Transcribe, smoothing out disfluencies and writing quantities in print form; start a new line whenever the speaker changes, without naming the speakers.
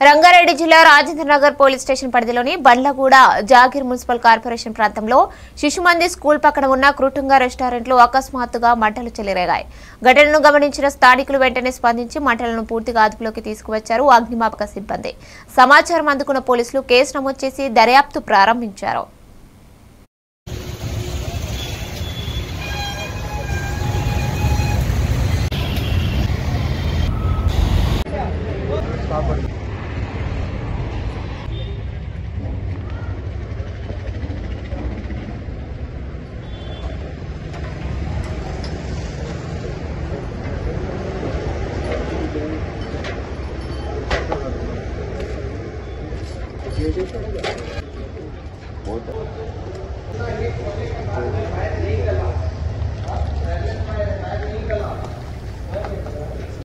రంగారెడ్డి జిల్లా Rajendranagar police station పరిధిలోని Bandlaguda jagir municipal corporation ప్రాంతంలో శిశుమంది స్కూల్ పక్కన ఉన్న కృటుంగ రెస్టారెంట్లో అకస్మాత్తుగా మంటలు చెలరేగాయి. ఘటనను గమనించిన స్థానికులు వెంటనే స్పందించి మంటలను పూర్తిగా అదుపులోకి తీసుకువచ్చారు అగ్నిమాపక సిబ్బంది. సమాచారం అందుకున్న పోలీసులు కేసు నమోదు చేసి దర్యాప్తు ప్రారంభించారు.
ये